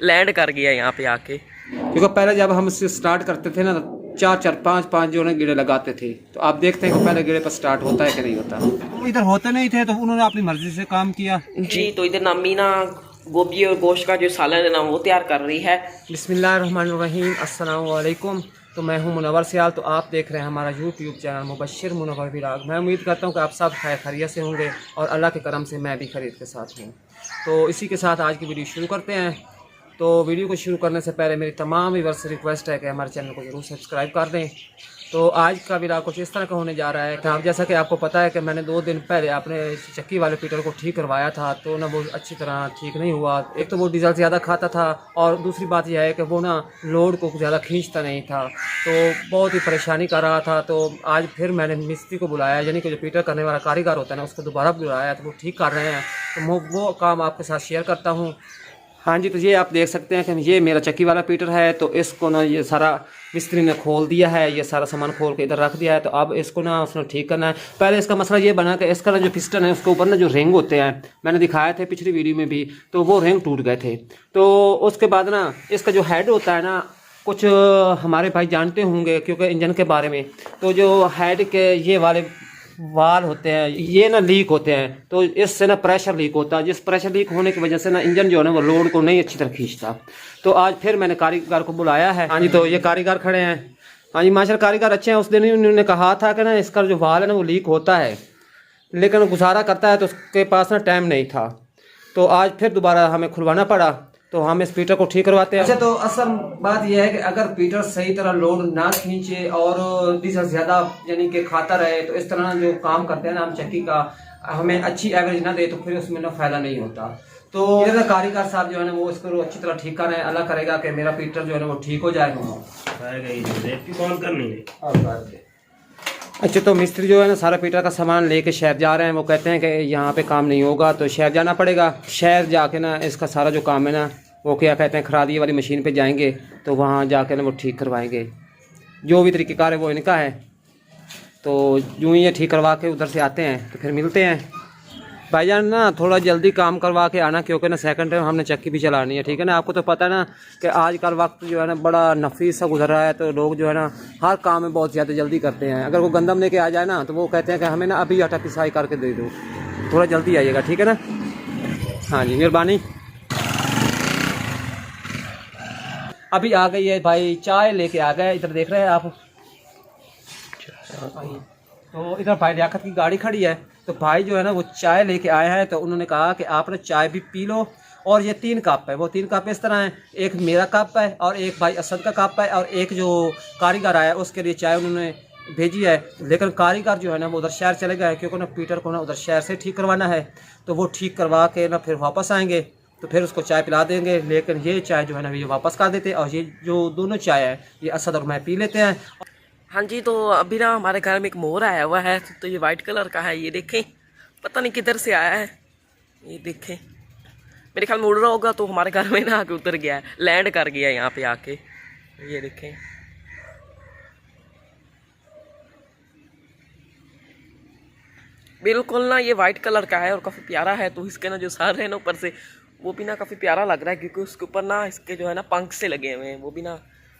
Land कर गया यहाँ पे आके। क्योंकि पहले जब हम इसे स्टार्ट करते थे ना, 4 5 जो है गिरे लगाते थे, तो आप देखते हैं कि पहले गिरे पर स्टार्ट होता है कि नहीं होता। इधर होते नहीं थे तो उन्होंने अपनी मर्जी से काम किया जी। तो इधर नामी ना गोभी और गोश्त का जो सालन है ना वो तैयार कर रही है। बिस्मिल्लाहिर्रहमानिर्रहीम, अस्सलाम वालेकुम। तो मैं हूं मुनव्वर सियाल, तो आप देख रहे हैं हमारा यूट्यूब चैनल मुबश्शिर मुनव्वर विराग। मैं उम्मीद करता हूं कि आप सब खैरियत से होंगे और अल्लाह के करम से मैं भी खैरियत के साथ हूं। तो इसी के साथ आज की वीडियो शुरू करते हैं। तो वीडियो को शुरू करने से पहले मेरी तमाम व्यूअर्स से रिक्वेस्ट है कि हमारे चैनल को ज़रूर सब्सक्राइब कर दें। तो आज का व्लॉग कुछ इस तरह का होने जा रहा है कि आप जैसा कि आपको पता है कि मैंने 2 दिन पहले अपने चक्की वाले पीटर को ठीक करवाया था, तो ना वो अच्छी तरह ठीक नहीं हुआ। एक तो वो डीजल ज़्यादा खाता था और दूसरी बात यह है कि वो ना लोड को ज़्यादा खींचता नहीं था, तो बहुत ही परेशानी कर रहा था। तो आज फिर मैंने मिस्त्री को बुलाया, यानी कि जो पीटर करने वाला कारीगर होता है ना, उसको दोबारा बुलाया, तो वो ठीक कर रहे हैं। तो वो काम आपके साथ शेयर करता हूँ। हाँ जी, तो ये आप देख सकते हैं कि ये मेरा चक्की वाला पीटर है। तो इसको ना ये सारा मिस्त्री ने खोल दिया है, ये सारा सामान खोल के इधर रख दिया है। तो अब इसको ना उसने ठीक करना है। पहले इसका मसला ये बना कि इसका ना जो पिस्टन है उसके ऊपर ना जो रिंग होते हैं, मैंने दिखाए थे पिछली वीडियो में भी, तो वो रिंग टूट गए थे। तो उसके बाद ना इसका जो हेड होता है ना, कुछ हमारे भाई जानते होंगे क्योंकि इंजन के बारे में, तो जो हेड के ये वाले वाल होते हैं ये ना लीक होते हैं, तो इससे ना प्रेशर लीक होता है। जिस प्रेशर लीक होने की वजह से ना इंजन जो है ना वो लोड को नहीं अच्छी तरह खींचता। तो आज फिर मैंने कारीगर को बुलाया है। हाँ जी, तो ये कारीगर खड़े हैं। हाँ जी, माशाल्लाह कारीगर अच्छे हैं। उस दिन ही उन्होंने कहा था कि ना इसका जो वाल है ना वो लीक होता है, लेकिन गुजारा करता है, तो उसके पास ना टाइम नहीं था। तो आज फिर दोबारा हमें खुलवाना पड़ा, तो हम इस पीटर को ठीक करवाते हैं। अच्छा, तो असल बात यह है कि अगर पीटर सही तरह लोड ना खींचे और डीजल ज़्यादा यानी कि खाता रहे, तो इस तरह जो काम करते हैं ना हम चक्की का, हमें अच्छी एवरेज ना दे, तो फिर उसमें ना फ़ायदा नहीं होता। तो इधर कारीगर साहब जो है ना वो इसको अच्छी तरह ठीक कर रहे हैं। अल्लाह करेगा कि मेरा पीटर जो है ना वो ठीक हो जाए। कौन करनी है। अच्छा, तो मिस्त्री जो है ना सारा पीटर का सामान लेके शहर जा रहे हैं। वो कहते हैं कि यहाँ पे काम नहीं होगा, तो शहर जाना पड़ेगा। शहर जाके ना इसका सारा जो काम है ना, वो क्या कहते हैं खरादी वाली मशीन पे जाएंगे, तो वहाँ जाके ना वो ठीक करवाएंगे। जो भी तरीक़ेकार है वो इनका है। तो यूँ ही ये ठीक करवा के उधर से आते हैं, तो फिर मिलते हैं। भाईजान ना थोड़ा जल्दी काम करवा के आना, क्योंकि ना सेकंड टाइम हमने चक्की भी चलानी है, ठीक है ना। आपको तो पता है ना कि आजकल वक्त जो है ना बड़ा नफीस सा गुजर रहा है, तो लोग जो है ना हर काम में बहुत ज़्यादा जल्दी करते हैं। अगर वो गंदम लेके आ जाए ना, तो वो कहते हैं कि हमें ना अभी आटा पिसाई करके दे दो, थोड़ा जल्दी आइएगा, ठीक है ना। हाँ जी, मेहरबानी। अभी आ गई है भाई, चाय लेके आ गए। इधर देख रहे हैं आप, तो इधर भाई लियाकत की गाड़ी खड़ी है। तो भाई जो है ना वो चाय लेके आए हैं। तो उन्होंने कहा कि आपने चाय भी पी लो, और ये 3 कप है। वो 3 कप इस तरह हैं, एक मेरा कप है और एक भाई असद का कप है, और एक जो कारीगर आया उसके लिए चाय उन्होंने भेजी है। लेकिन कारीगर जो है ना वो उधर शहर चले गए, क्योंकि ना पीटर को ना उधर शहर से ठीक करवाना है। तो वो ठीक करवा के ना फिर वापस आएंगे, तो फिर उसको चाय पिला देंगे। लेकिन ये चाय जो है ना ये वापस कर देते हैं, और ये जो दोनों चाय है ये असद और मैं पी लेते हैं। हाँ जी, तो अभी ना हमारे घर में एक मोर आया हुआ है। तो ये वाइट कलर का है, ये देखें, पता नहीं किधर से आया है, ये देखें। मेरे ख्याल में उड़ रहा होगा, तो हमारे घर में ना आके उतर गया है, लैंड कर गया यहाँ पे आके, ये देखें। बिल्कुल ना ये वाइट कलर का है और काफ़ी प्यारा है। तो इसके ना जो सर है ना ऊपर से, वो भी ना काफ़ी प्यारा लग रहा है, क्योंकि उसके ऊपर ना इसके जो है ना पंख से लगे हुए हैं, वो भी ना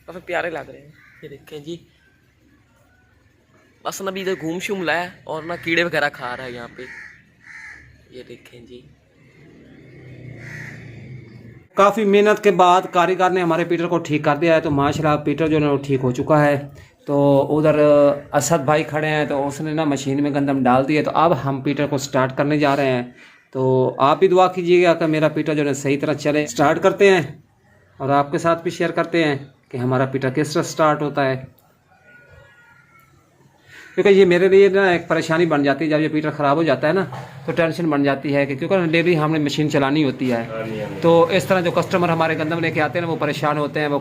काफ़ी प्यारे लग रहे हैं। ये देखें जी, बस ना अभी इधर घूम शूम लाया और ना कीड़े वगैरह खा रहा है यहाँ पे, ये देखें जी। काफ़ी मेहनत के बाद कारीगर ने हमारे पीटर को ठीक कर दिया है। तो माशाल्लाह पीटर जो है वो ठीक हो चुका है। तो उधर असद भाई खड़े हैं, तो उसने ना मशीन में गंदम डाल दिया। तो अब हम पीटर को स्टार्ट करने जा रहे हैं। तो आप भी दुआ कीजिएगा कि मेरा पीटर जो है सही तरह चले। स्टार्ट करते हैं और आपके साथ भी शेयर करते हैं कि हमारा पीटर किस तरह स्टार्ट होता है, क्योंकि ये मेरे लिए ना एक परेशानी बन जाती है। जब ये पीटर ख़राब हो जाता है ना, तो टेंशन बन जाती है कि क्योंकि डेली हमने मशीन चलानी होती है। तो इस तरह जो कस्टमर हमारे गंदम लेके आते हैं ना वो परेशान होते हैं। वो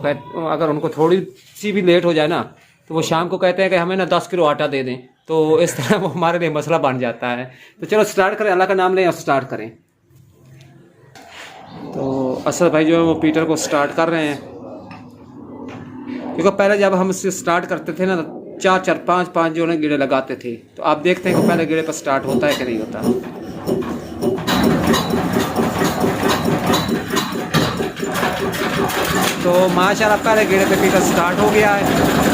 अगर उनको थोड़ी सी भी लेट हो जाए ना, तो वो शाम को कहते हैं कि हमें ना 10 किलो आटा दे दें। तो इस तरह वो हमारे लिए मसला बन जाता है। तो चलो स्टार्ट करें, अल्लाह का नाम लें और स्टार्ट करें। तो असद भाई जो है वो पीटर को स्टार्ट कर रहे हैं, क्योंकि पहले जब हम इसे स्टार्ट करते थे ना, 4 5 जो है गिरे लगाते थे। तो आप देखते हैं कि पहले गिरे पर स्टार्ट होता है कि नहीं होता। तो माशाल्लाह पहले गेड़े पे पीका स्टार्ट हो गया है।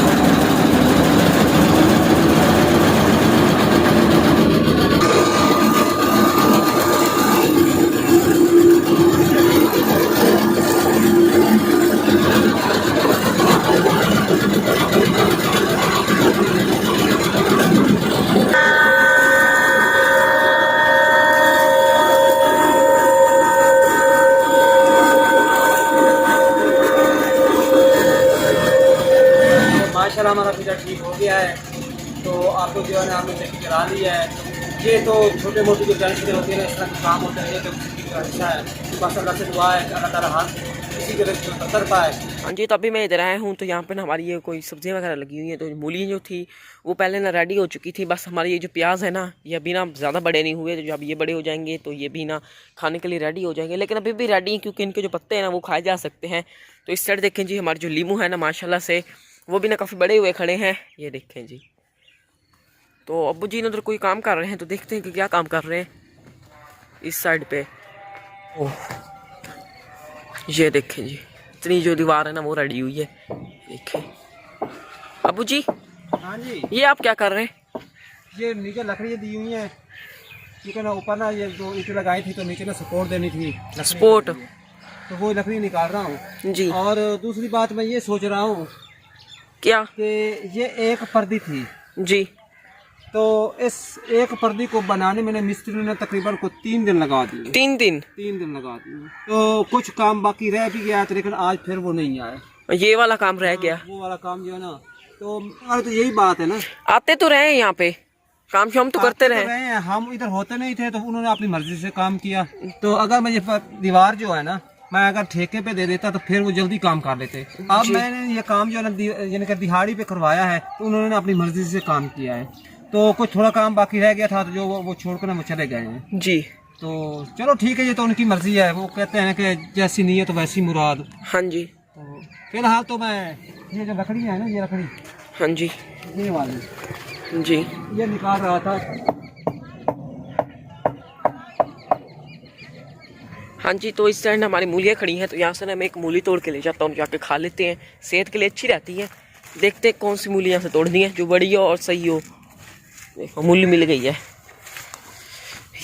माशाल्लाह हमारा पीछा ठीक हो गया है। तो आपको जो है ना हमने चेक करा लिया है। ये तो छोटे मोटे जो टेंशन होती है ना, इस तरह का काम होता है, ये तो जिंदगी का हिस्सा है। बस अल्लाह से दुआ है कि अल्लाह ताला हाथ इसी तरह कर पाए। हाँ जी, तो अभी मैं इधर आया हूँ तो यहाँ पे ना हमारी ये कोई सब्जियाँ वगैरह लगी हुई हैं। तो मूली जो थी वो पहले ना रेडी हो चुकी थी। बस हमारे ये जो प्याज है ना, ये अभी ना ज़्यादा बड़े नहीं हुए। तो जब ये बड़े हो जाएंगे तो ये भी ना खाने के लिए रेडी हो जाएंगे। लेकिन अभी भी रेडी हैं क्योंकि इनके जो पत्ते हैं ना वो खाए जा सकते हैं। तो इस साइड देखें जी, हमारे जो लीमू है ना माशाल्लाह से वो भी ना काफ़ी बड़े हुए खड़े हैं। ये देखें जी। तो अब्बू जी ने उधर कोई काम कर रहे हैं, तो देखते हैं कि क्या काम कर रहे हैं इस साइड पे। ओह, ये देखें जी, इतनी जो दीवार है ना वो रेडी हुई है। देखें अब्बू जी, हाँ जी, ये आप क्या कर रहे हैं? ये नीचे लकड़ी दी हुई है क्योंकि ना ऊपर ना ये जो ईंटें लगाई थी तो नीचे ना सपोर्ट देनी थी, सपोर्ट। तो वो लकड़ी निकाल रहा हूँ जी। और दूसरी बात मैं ये सोच रहा हूँ क्या? कि ये एक पर्दी थी, जी। तो इस एक पर्दी को बनाने में मिस्त्री ने तकरीबन को 3 दिन लगा दिए। 3 दिन? 3 दिन लगा दिए। तो कुछ काम बाकी रह भी गया, लेकिन आज फिर वो नहीं आए। ये वाला काम रह गया? वो वाला काम जो है ना, तो अरे तो यही बात है ना, आते तो रहे हैं यहाँ पे, काम शाम तो करते रहे हैं। हम इधर होते नहीं थे तो उन्होंने अपनी मर्जी से काम किया। तो अगर मैं ये दीवार जो है ना, मैं अगर ठेके पे दे देता तो फिर वो जल्दी काम कर लेते। अब मैंने ये काम जो है ना यानी कि दिहाड़ी पे करवाया है, तो उन्होंने अपनी मर्जी से काम किया है। तो कुछ थोड़ा काम बाकी रह गया था तो जो वो छोड़कर वो चले गए हैं जी। तो चलो ठीक है, ये तो उनकी मर्जी है। वो कहते हैं कि जैसी नीयत वैसी मुराद। हाँ जी। तो फिलहाल तो मैं ये जो लकड़ी है ना, ये लकड़ी, हाँ जी, ये वाली जी, ये निकाल रहा था। हाँ जी। तो इस साइड हमारी मूलियाँ खड़ी हैं, तो यहाँ से ना मैं एक मूली तोड़ के ले जाता हूँ, जाके खा लेते हैं, सेहत के लिए अच्छी रहती है। देखते हैं कौन सी मूली यहाँ से तोड़नी है जो बड़ी हो और सही हो। देखो मूली मिल गई है,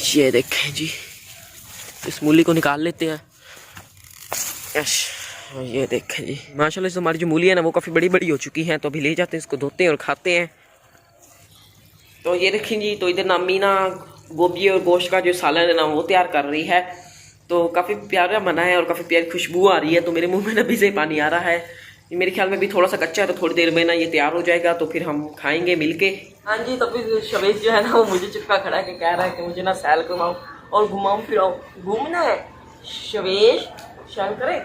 ये देखें जी। इस मूली को निकाल लेते हैं। यश, ये देखें जी, माशाल्लाह से हमारी जो मूली है ना वो काफ़ी बड़ी बड़ी हो चुकी हैं। तो अभी ले जाते हैं, इसको धोते हैं और खाते हैं। तो ये देखें जी, तो इधर नामी ना गोभी और गोश्त का जो सालन है ना वो तैयार कर रही है। तो काफ़ी प्यारा बना है और काफ़ी प्यारी खुशबू आ रही है। तो मेरे मुंह में ना भी से पानी आ रहा है। मेरे ख्याल में भी थोड़ा सा कच्चा है, तो थोड़ी देर में ना ये तैयार हो जाएगा, तो फिर हम खाएंगे मिलके। हाँ जी। तभी शवेश जो है ना वो मुझे चिपका खड़ा है कि कह रहा है कि मुझे ना सैल करवाओ और घुमाऊँ फिराऊँ। घूमना है शवेश, शाम करे।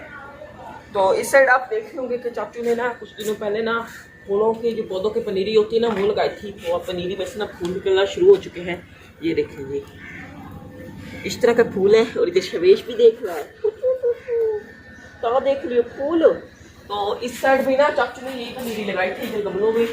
तो इस साइड आप देख होंगे कि चाचू ने ना कुछ दिनों पहले ना फूलों के जो पौधों की पनीरी होती है ना वो लगाई थी। तो अब पनीरी में से ना फूल निकलना शुरू हो चुके हैं। ये देखिए, इस तरह के फूल हैं। और इधर शवेश भी देख रहा है, तो देख लियो फूल। तो इस साइड भी ना चाचू ने यही पनीरी लगाई थी इधर गमलों में।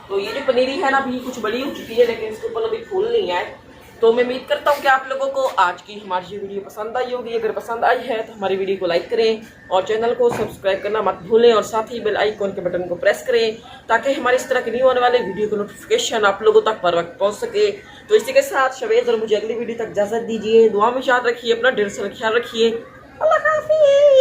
तो ये जो पनीरी है ना अभी कुछ बड़ी हो चुकी है, लेकिन इसके ऊपर अभी फूल नहीं आए। तो मैं उम्मीद करता हूँ कि आप लोगों को आज की हमारी ये वीडियो पसंद आई होगी। अगर पसंद आई है तो हमारी वीडियो को लाइक करें और चैनल को सब्सक्राइब करना मत भूलें, और साथ ही बेल आइकॉन के बटन को प्रेस करें ताकि हमारे इस तरह के न्यू आने वाले वीडियो का नोटिफिकेशन आप लोगों तक पर वक्त पहुँच सके। तो इसी के साथ शवेज और मुझे अगली वीडियो तक इजाजत दीजिए। दुआ में याद रखिए, अपना ढेर सारा ख्याल रखिए। अल्लाह हाफिज़।